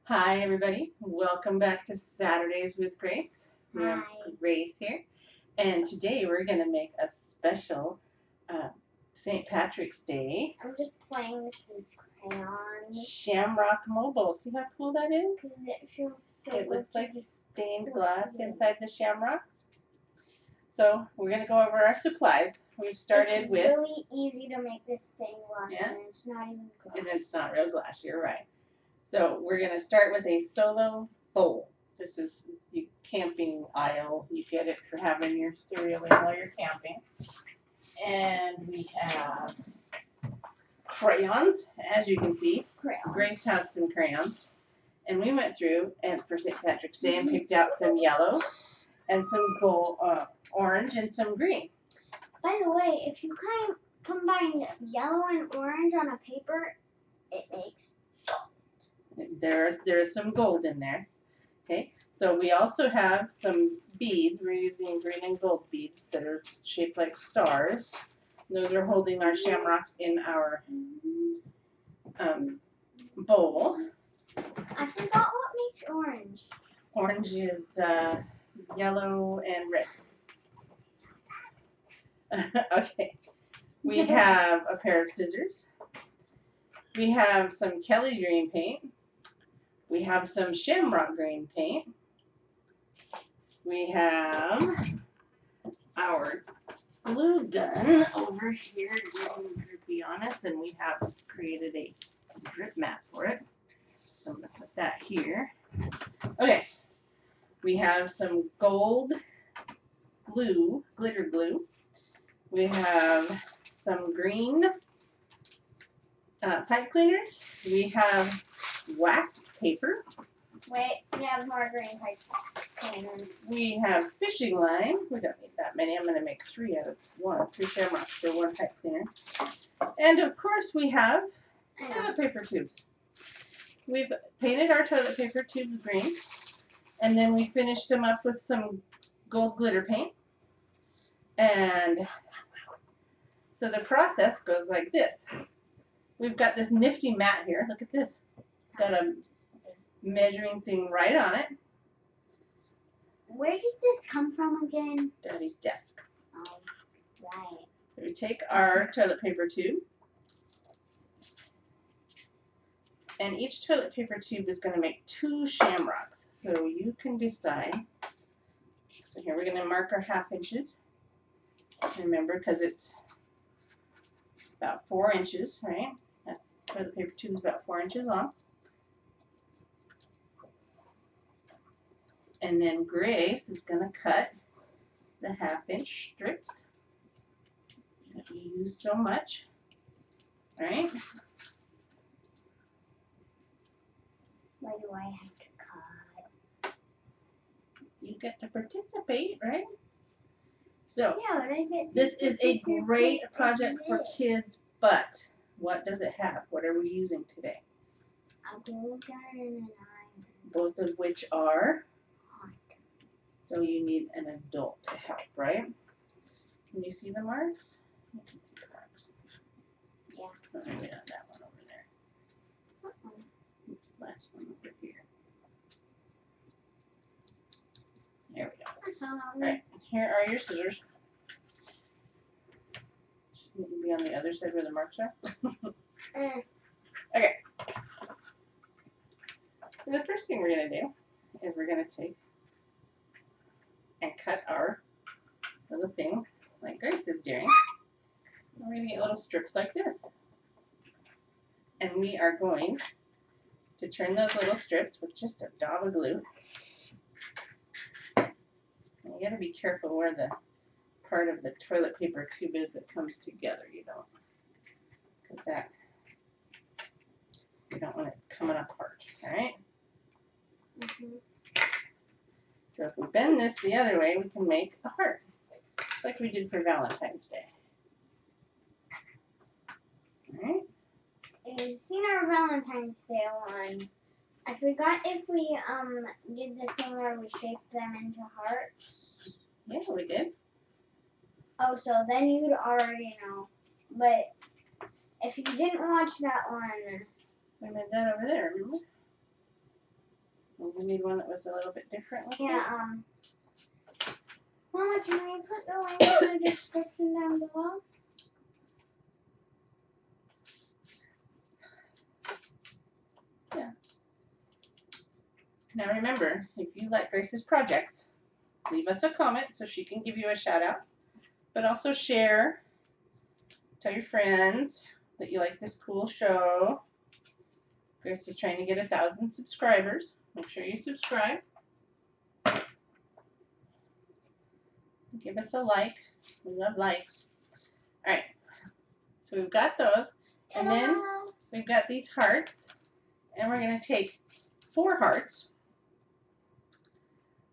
Hi, everybody. Welcome back to Saturdays with Grace. We have Hi. Grace here, and today we're going to make a special St. Patrick's Day I'm just playing with these crayons Shamrock Mobile. See how cool that is? because it feels so It good looks to like be stained pushing glass it. inside the shamrocks. So we're going to go over our supplies. We've started It's with, really easy to make this stained glass, Yeah. and it's not even glass. and it's not real glass, you're right. So we're going to start with a solo bowl. This is the camping aisle. You get it for having your cereal in while you're camping. And we have crayons, as you can see. Crayons. Grace has some crayons. And we went through and for St. Patrick's Day and picked out some yellow and some gold, orange and some green. By the way, if you combine yellow and orange on a paper, it makes There's some gold in there. Okay, so we also have some beads. We're using green and gold beads that are shaped like stars. Those are holding our shamrocks in our bowl. I forgot what makes orange. Orange is yellow and red. Okay, we have a pair of scissors. We have some Kelly green paint. We have some shamrock green paint. We have our glue gun over here, to be honest, and we have created a drip mat for it. So I'm going to put that here. Okay, we have some gold glue, glitter glue. We have some green pipe cleaners. We have wax paper. Wait, we have more green pipe cleaners. We have fishing line. We don't need that many. I'm going to make 3 out of 1. 3 shamrocks for 1 pipe cleaner. And of course we have toilet paper tubes. We've painted our toilet paper tubes green. And then we finished them up with some gold glitter paint. And so the process goes like this. We've got this nifty mat here. Look at this. It's got a measuring thing right on it. Where did this come from again? Daddy's desk. Oh, right. So we take our toilet paper tube. And each toilet paper tube is going to make 2 shamrocks. So you can decide. So here we're going to mark our 1/2 inches. Remember, because it's about 4 inches, right? That toilet paper tube is about 4 inches long. And then Grace is going to cut the 1/2 inch strips that we use so much, right? Why do I have to cut? You get to participate, right? So Yeah, but I get this is a scissor great paint project for this. kids, but what does it have? What are we using today? A glue gun and an iron. Both of which are, Hot. so you need an adult to help, right? Can you see the marks? You can see the marks. Yeah. Oh, maybe not that one over there. Uh-oh. This last one over here. There we go. That's all All right, here are your scissors. Shouldn't you be on the other side where the marks are? Okay. So the first thing we're going to do is we're going to take and cut our little thing like Grace is doing. We're going to get little strips like this. And we are going to turn those little strips with just a dab of glue. And you got to be careful where the part of the toilet paper tube is that comes together. You don't, because that, you don't want it coming apart, all right? So if we bend this the other way, we can make a heart, just like we did for Valentine's Day. All right? You've seen our Valentine's Day one. I forgot if we did the thing where we shaped them into hearts. Yeah, we did. Oh, so then you'd already know. But if you didn't watch that one, We made that over there, remember? We need one that was a little bit different looking. Yeah, Mama, can we put the link in the description down below? Yeah. Now remember, if you like Grace's projects, leave us a comment so she can give you a shout out. But also share. Tell your friends that you like this cool show. Grace is trying to get 1,000 subscribers. Make sure you subscribe. Give us a like. We love likes. Alright. So we've got those. And then we've got these hearts. And we're going to take 4 hearts.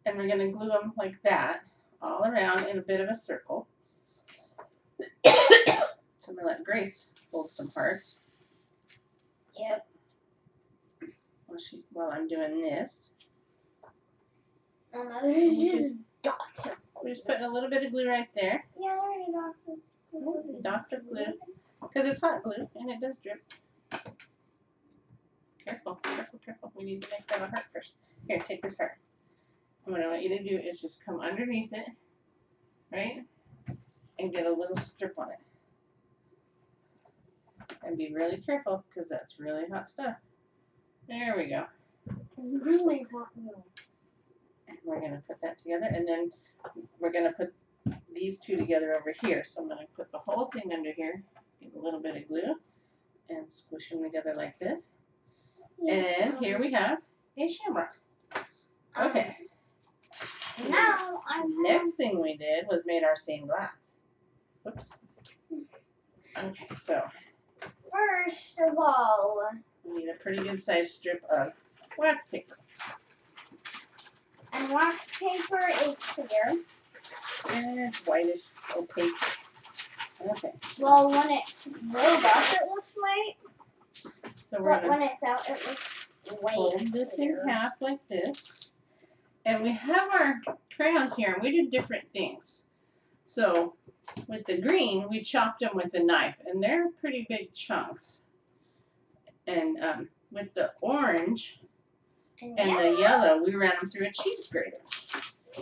And we're going to glue them like that. All around in a bit of a circle. So I'm going to let Grace fold some hearts. Yep. While I'm doing this. Mama, there's just dots of We're just putting a little bit of glue right there. Yeah, there are dots of glue. Dots of glue. Because it's hot glue and it does drip. Careful, careful, careful. We need to make that a heart first. Here, take this heart. And what I want you to do is just come underneath it, right? And get a little strip on it. And be really careful because that's really hot stuff. There we go. Really hot glue. And we're going to put that together. And then we're going to put these two together over here. So I'm going to put the whole thing under here. Get a little bit of glue. And squish them together like this. Yes, and here we have a shamrock. Okay. Now Next thing we did was made our stained glass. Oops. Okay, so first of all, we need a pretty good sized strip of wax paper. And wax paper is clear. And it's whitish, opaque. Okay. Well, when it's rolled up, it looks white. So we're But gonna when it's out, it looks white. fold this in half like this. And we have our crayons here, and we did different things. So with the green, we chopped them with a knife, and they're pretty big chunks. And with the orange and the yellow, we ran them through a cheese grater.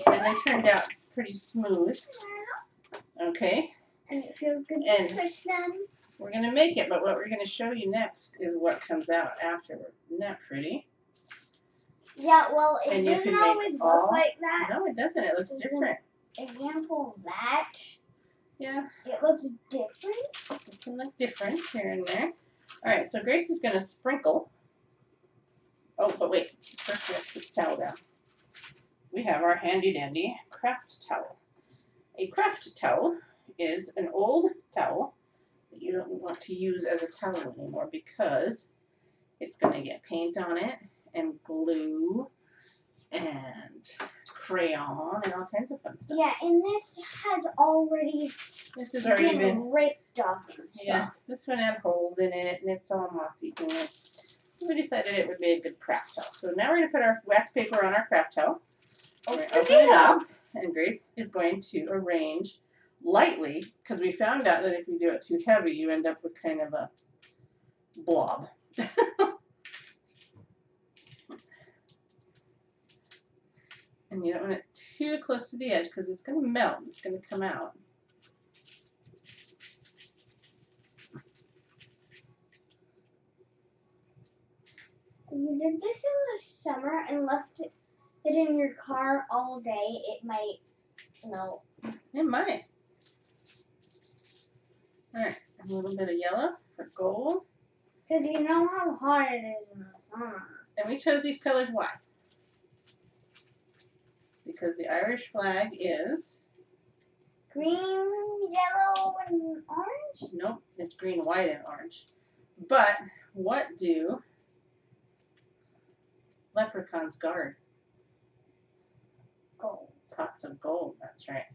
And they turned out pretty smooth. Okay. And it feels good And to squish them. We're going to make it, but what we're going to show you next is what comes out afterward. Isn't that pretty? Yeah, well, it And you doesn't can always make look like that. No, it doesn't. It looks It's different. Example of that. Yeah. It looks different. It can look different here and there. All right, so Grace is going to sprinkle. Oh, but wait. First we have to put the towel down. We have our handy-dandy craft towel. A craft towel is an old towel that you don't want to use as a towel anymore because it's going to get paint on it and glue and crayon and all kinds of fun stuff. Yeah, and this has already been ripped off. Yeah, this one had holes in it and it's all moth-eaten. So we decided it would be a good craft towel. So now we're going to put our wax paper on our craft towel. We're going to open it up, and Grace is going to arrange lightly, because we found out that if you do it too heavy, you end up with kind of a blob. And you don't want it too close to the edge, because it's going to melt. It's going to come out. If you did this in the summer and left it in your car all day, it might melt. It might. Alright, a little bit of yellow for gold. Because you know how hot it is in the summer. And we chose these colors why? Because the Irish flag is... green, yellow, and orange? Nope, it's green, white, and orange. But what do leprechauns guard? Gold. Pots of gold, that's right.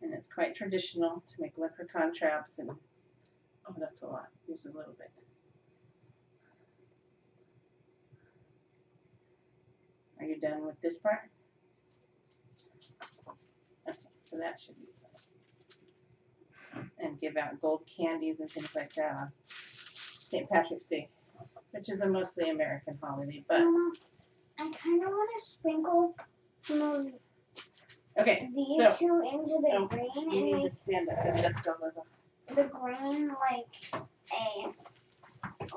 And it's quite traditional to make leprechaun traps and... oh, that's a lot. Use a little bit. Are you done with this part? Okay, so that should be fun. And give out gold candies and things like that on St. Patrick's Day, which is a mostly American holiday, but I kind of want to sprinkle some of Okay, these so two into the you green and need to make stand up and dust all those off. the green like a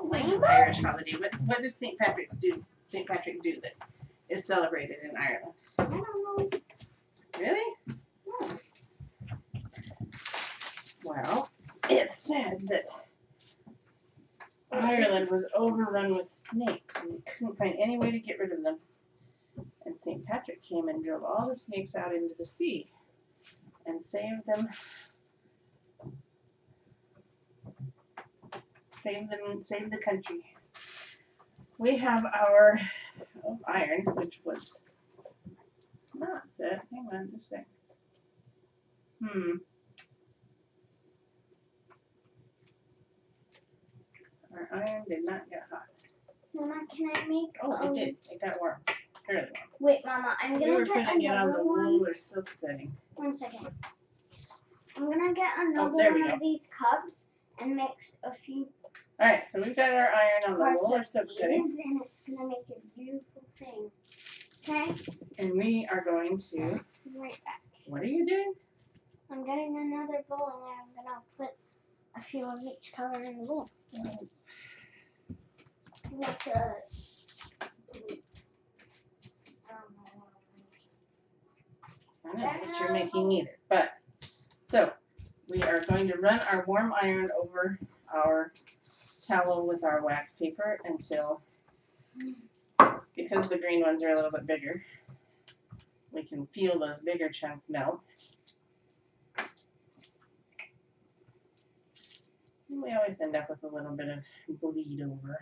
Like an rainbow. Irish holiday. What did St. Patrick's do? St. Patrick do that is celebrated in Ireland? I don't know. Really? No. Well, it's said that Ireland was overrun with snakes and they couldn't find any way to get rid of them. And St. Patrick came and drove all the snakes out into the sea and saved them. Saved the country. We have our iron, which was not set. Hang on just a second. Our iron did not get hot. Mama, can I make? Oh, it did. It got warm. Fairly warm. Wait, Mama, I'm We gonna were get putting it on the another one. wool or silk setting. 1 second. I'm gonna get another there we one go. of these cups and mix a few All right, so we've got our iron on the parts wool or of silk setting, these, and it's gonna make a beautiful thing. Okay, and we are going to. right back. What are you doing? I'm getting another bowl, and I'm gonna put a few of each color in the bowl. Like a. I don't know what you're making either, but so we are going to run our warm iron over our towel with our wax paper until, because the green ones are a little bit bigger, we can feel those bigger chunks melt. We always end up with a little bit of bleed over.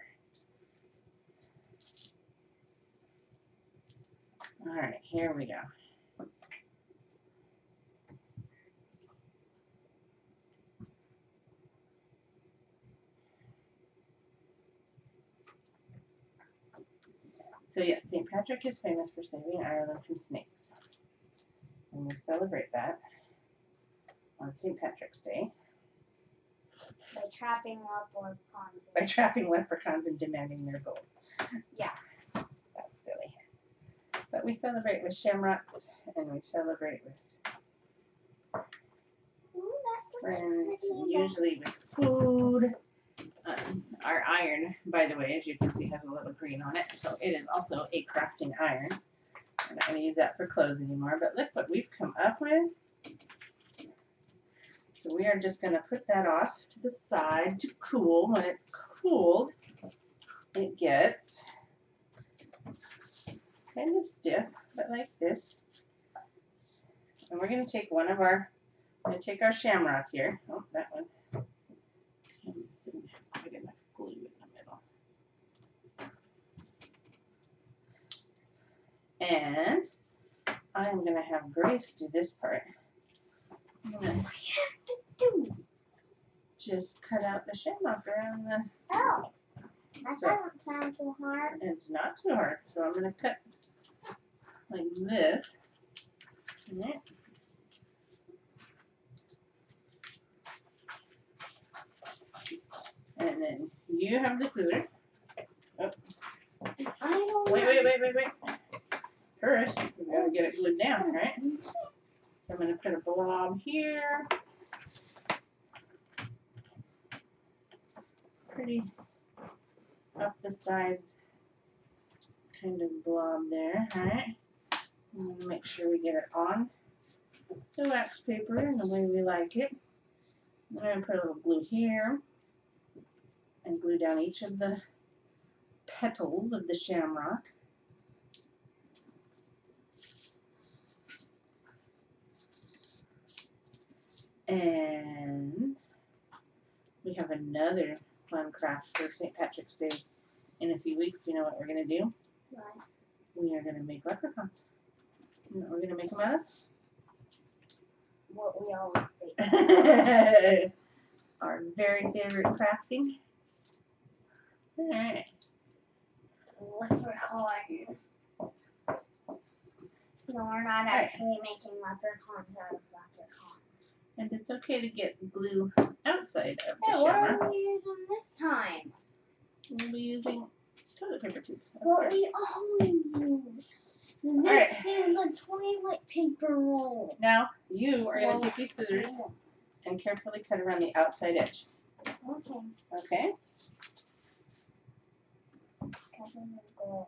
All right, here we go. So yes, St. Patrick is famous for saving Ireland from snakes. And we celebrate that on St. Patrick's Day By trapping leprechauns. by trapping leprechauns and demanding their gold. Yes. That's silly. But we celebrate with shamrocks and we celebrate with Ooh, that looks friends, pretty. and usually with food. Our iron, by the way, as you can see, has a little green on it, so it is also a crafting iron. I'm not going to use that for clothes anymore, but look what we've come up with. So we are just going to put that off to the side to cool. When it's cooled, it gets kind of stiff, but like this. And we're going to take I'm going to take our shamrock here. Oh, that one. Didn't have big enough glue in the middle. And I'm going to have Grace do this part. I'm going to What do you have to do? just cut out the shamrock around the... Oh. That So- doesn't sound too hard. It's not too hard. So I'm going to cut like this. Right. And then you have the scissors. I don't Wait. First, we gotta get it glued down, right? So I'm gonna put a blob here. Pretty up the sides kind of blob there, right? I'm gonna make sure we get it on the wax paper in the way we like it. I'm gonna put a little glue here and glue down each of the petals of the shamrock. And we have another fun craft for St. Patrick's Day in a few weeks. Do you know what we're going to do? What? We are going to make leprechauns. You know what we're going to make them out of? What we always make. Our very favorite crafting. Alright. Leprechauns. No, we're not actually making leprechauns out of leprechauns. And it's okay to get glue outside of the Hey, what shamrock. are we using this time? We'll be using toilet paper tubes. What we always use. This is the toilet paper roll. Now, you are going to take these scissors and carefully cut around the outside edge. Okay. Okay? Go.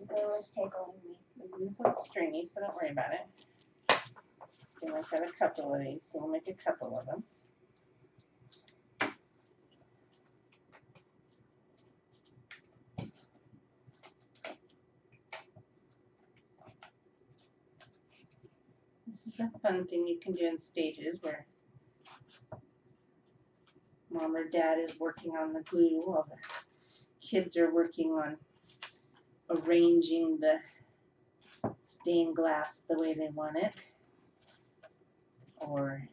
Go is tickling me. This one's stringy, so don't worry about it. We might have a couple of these, so we'll make a couple of them. This is a fun thing you can do in stages where mom or dad is working on the glue while the kids are working on arranging the stained glass the way they want it, or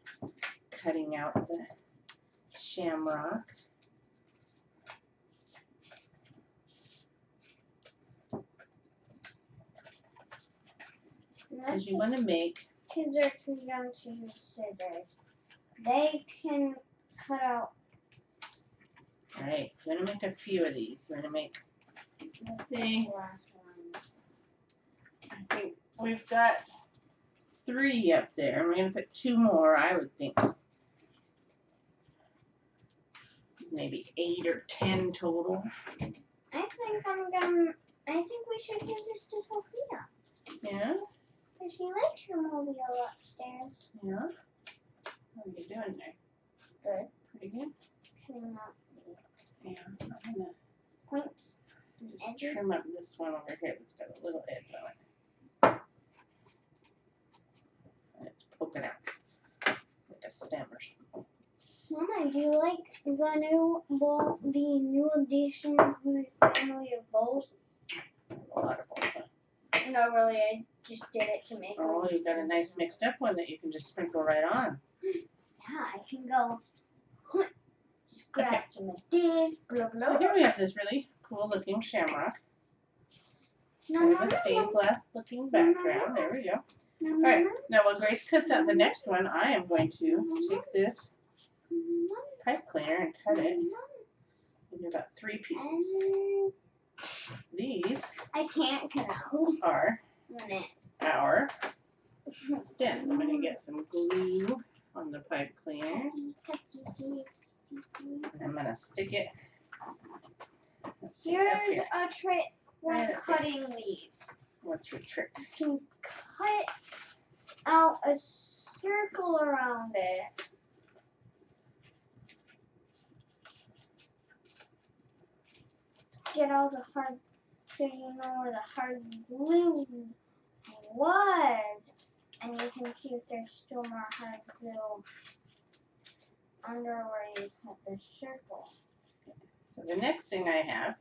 cutting out the shamrock. Because you want to make... Kids are too young to use scissors. They can cut out. Alright, we're going to make a few of these. We're going to make... Let's see. I think we've got 3 up there, and we're going to put 2 more, I would think. Maybe 8 or 10 total. I think we should give this to Sophia. Yeah? Because she likes her mobile upstairs. Yeah? How are you doing there? Good. Pretty good? Cutting out these Yeah. I'm going to points. just Edges? trim up this one over here that's got a little edge on it. And it's poking out like a stem or something. Mama, do you like the new edition of the family of bowls? A lot of bowls. No, really, I just did it to make Oh, you've got a nice mixed up one that you can just sprinkle right on. Yeah, I can go scratch them like this, blah, So blah. here we have this really cool looking shamrock. No, With no, a stained no, glass looking background. There we go. no, Alright, no, now while Grace cuts out the next one, I am going to take this pipe cleaner and cut it into about 3 pieces. These I can't cut out. are Minute. our stem. I'm going to get some glue on the pipe cleaner. And I'm going to stick it. Let's see, up Here's here. a trick for Right up there. cutting these. What's your trick? You can cut out a circle around it. Get all the hard, so you know where the hard glue was. And you can see if there's still more hard glue under where you cut the circle. So the next thing I have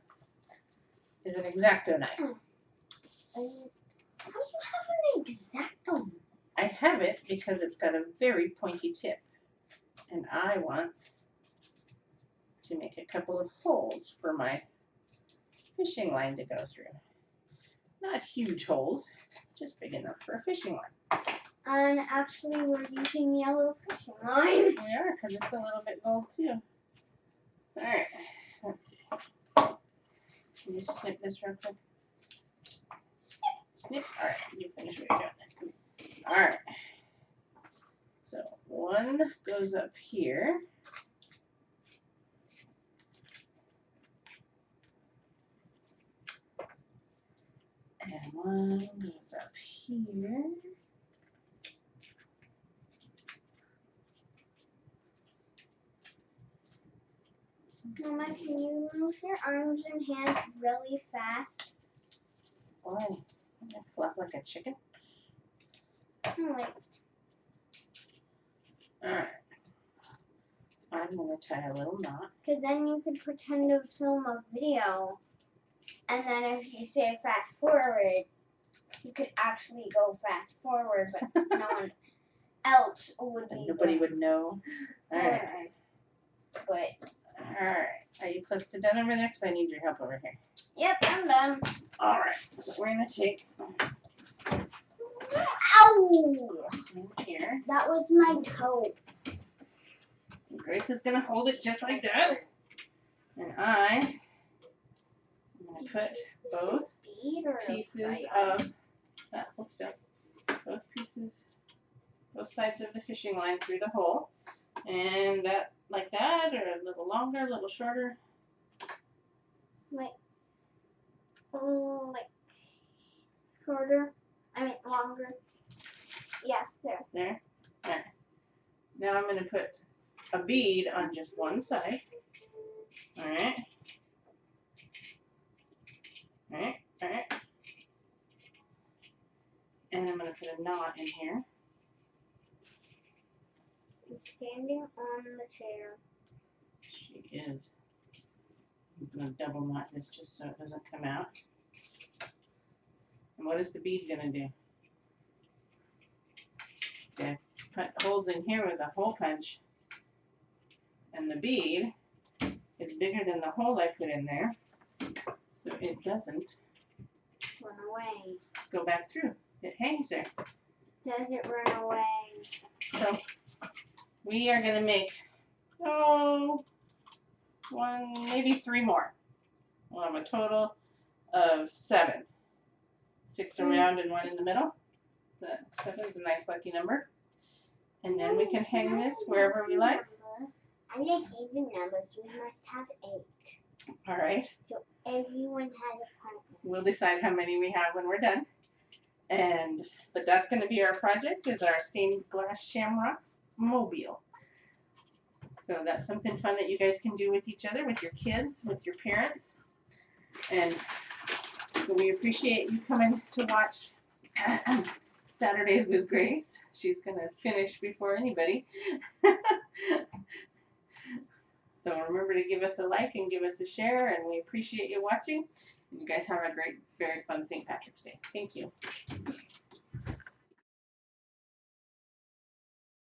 is an X-Acto knife. How do you have an X-Acto? I have it because it's got a very pointy tip. And I want to make a couple of holes for my fishing line to go through. Not huge holes, just big enough for a fishing line. And actually, we're using yellow fishing line. We are, because it's a little bit gold too. Alright, let's see. Can you snip this real quick? Snip. Alright, you finish what you're doing. Alright. So one goes up here. And one goes up here. Mama, can you move your arms and hands really fast? Why? I flap like a chicken. Like, Alright. I'm going to tie a little knot. because then you could pretend to film a video. And then if you say fast forward, you could actually go fast forward, but no one else would be. And nobody would know. Alright. But, Alright. Are you close to done over there? Because I need your help over here. yep, I'm done. Alright. So we're going to take Ow! here. That was my toe. Grace is going to hold it just like that. And I put both Bead or pieces crayon? of, hold still, both sides of the fishing line through the hole. And that, like that, or a little longer, a little shorter. Like shorter. I mean longer. Yeah, there. There. Alright. Now I'm going to put a bead on just one side. Alright. Alright. Alright. And I'm going to put a knot in here. I'm standing on the chair. She is. I'm going to double knot this just so it doesn't come out. And what is the bead going to do? See, I put holes in here with a hole punch. And the bead is bigger than the hole I put in there. So it doesn't Run away. go back through. It hangs there. Does it run away? So we are going to make, maybe 3 more. We'll have a total of 7. 6 around and 1 in the middle. That 7 is a nice lucky number. And then we can hang this wherever we like. I like even numbers. We must have 8. All right. So everyone has a partner. We'll decide how many we have when we're done. But that's going to be our project, is our stained glass shamrocks mobile. So that's something fun that you guys can do with each other, with your kids, with your parents. And so we appreciate you coming to watch Saturdays with Grace. She's going to finish before anybody. So remember to give us a like and give us a share, and we appreciate you watching. And you guys have a great, very fun St. Patrick's Day. Thank you.